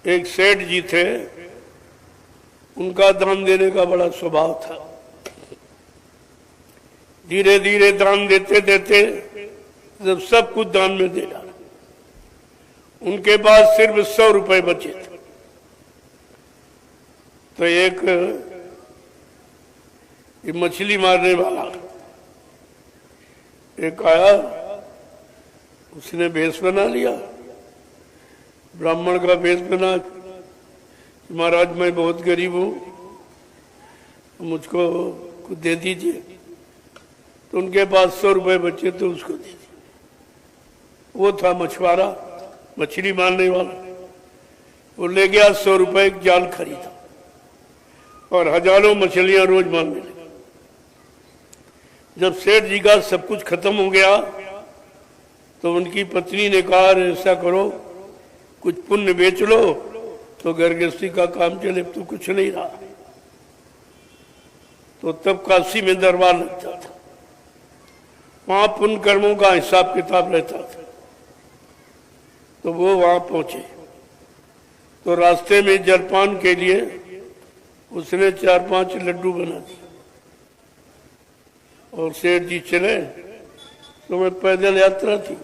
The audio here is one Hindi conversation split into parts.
एक सेठ जी थे, उनका दान देने का बड़ा स्वभाव था। धीरे धीरे दान देते देते जब सब कुछ दान में दे डाला, उनके पास सिर्फ 100 रुपए बचे थे। तो एक ये मछली मारने वाला एक आया, उसने भेष बना लिया, ब्राह्मण का भेष बना, महाराज मैं बहुत गरीब हूं, मुझको कुछ दे दीजिए। तो उनके पास 100 रुपए बचे तो उसको दे दिए। वो था मछुआरा, मछली मारने वाला। वो ले गया 100 रुपए, एक जाल खरीदा और हजारों मछलियां रोज मारने लगे। जब सेठ जी का सब कुछ खत्म हो गया तो उनकी पत्नी ने कहा, ऐसा करो कुछ पुण्य बेच लो तो घर गृहस्थी का काम चले, तो कुछ नहीं रहा। तो तब काशी में दरबार लगता था, वहां पुण्य कर्मों का हिसाब किताब रहता था। तो वो वहां पहुंचे तो रास्ते में जलपान के लिए उसने 4-5 लड्डू बना दिए और सेठ जी चले। तो मैं पैदल यात्रा थी,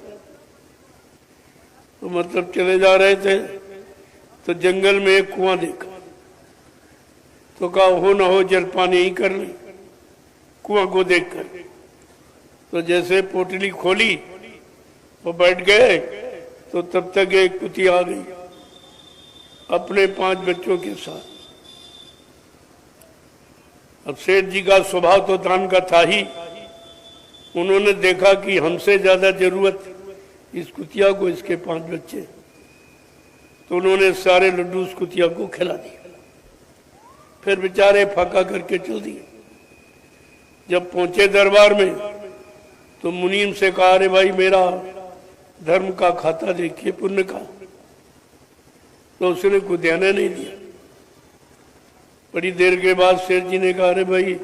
तो मतलब चले जा रहे थे तो जंगल में एक कुआं देखा। तो कहा हो ना हो जलपान यही कर ले, कुआं को देखकर। तो जैसे पोटली खोली वो बैठ गए तो तब तक एक कुतिया आ गई अपने 5 बच्चों के साथ। अब सेठ जी का स्वभाव तो दान का था ही। उन्होंने देखा कि हमसे ज्यादा जरूरत इस कुतिया को, इसके 5 बच्चे। तो उन्होंने सारे लड्डू उस कुतिया को खिला दिए, फिर बेचारे फाका करके चल दिए। जब पहुंचे दरबार में तो मुनीम से कहा, अरे भाई मेरा धर्म का खाता देखिए, पुण्य का। तो उसने कुछ ध्यान नहीं दिया। बड़ी देर के बाद सेठ जी ने कहा, अरे भाई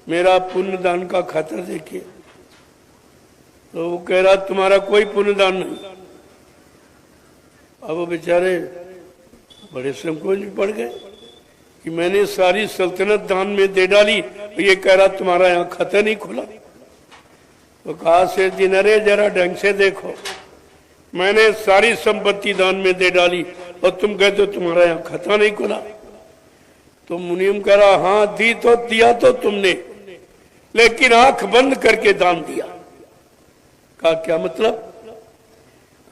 मेरा पुण्य दान का खाता देखिए। तो वो कह रहा, तुम्हारा कोई पुण्य दान नहीं। अब वो बेचारे बड़े संकोच में पड़ गए कि मैंने सारी सल्तनत दान में दे डाली, ये कह रहा तुम्हारा यहाँ खाता नहीं खुला। तो कहा सेठ जी, अरे जरा ढंग से देखो, मैंने सारी संपत्ति दान में दे डाली और तुम कहते हो तुम्हारा यहाँ खाता नहीं खुला। तो मुनीम कह रहा, हाँ दी तो दिया तो तुमने, लेकिन आंख बंद करके दान दिया। कहा क्या मतलब?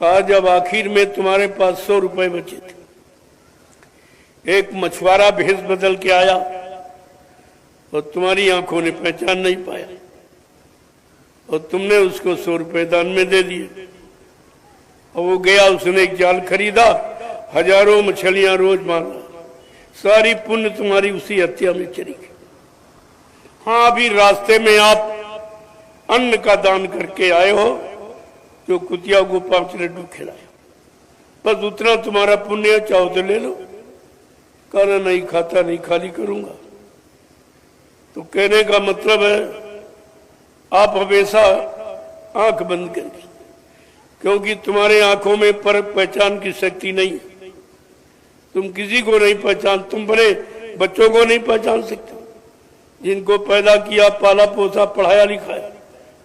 कहा जब आखिर में तुम्हारे पास 100 रुपए बचे थे, एक मछुआरा भेष बदल के आया और तुम्हारी आंखों ने पहचान नहीं पाया और तुमने उसको 100 रुपए दान में दे दिए। और वो गया, उसने एक जाल खरीदा, हजारों मछलियां रोज मारना, सारी पुण्य तुम्हारी उसी हत्या में चली गई। हाँ अभी रास्ते में आप अन्न का दान करके आए हो, जो कुतिया को 5 लड्डू खिलाए, बस उतना तुम्हारा पुण्य, चाहो तो ले लो। कहना नहीं खाता नहीं, खाली करूंगा। तो कहने का मतलब है आप हमेशा आंख बंद करके, क्योंकि तुम्हारे आंखों में परख पहचान की शक्ति नहीं है। तुम किसी को नहीं पहचान, तुम बड़े बच्चों को नहीं पहचान सकते जिनको पैदा किया, पाला पोसा, पढ़ाया लिखाया,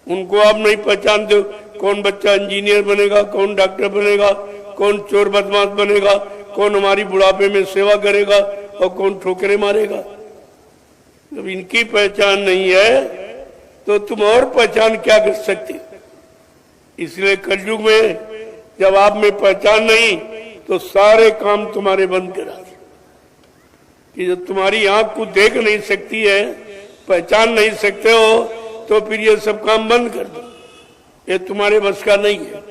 उनको आप नहीं पहचानते हो। कौन बच्चा इंजीनियर बनेगा, कौन डॉक्टर बनेगा, कौन चोर बदमाश बनेगा, कौन हमारी बुढ़ापे में सेवा करेगा और कौन ठोकरे मारेगा। जब इनकी पहचान नहीं है तो तुम और पहचान क्या कर सकते? इसलिए कलयुग में जब आप में पहचान नहीं तो सारे काम तुम्हारे बंद करा दे। कि जब तुम्हारी आंख को देख नहीं सकती है, पहचान नहीं सकते हो, तो फिर ये सब काम बंद कर दो। ये तुम्हारे बस का नहीं है।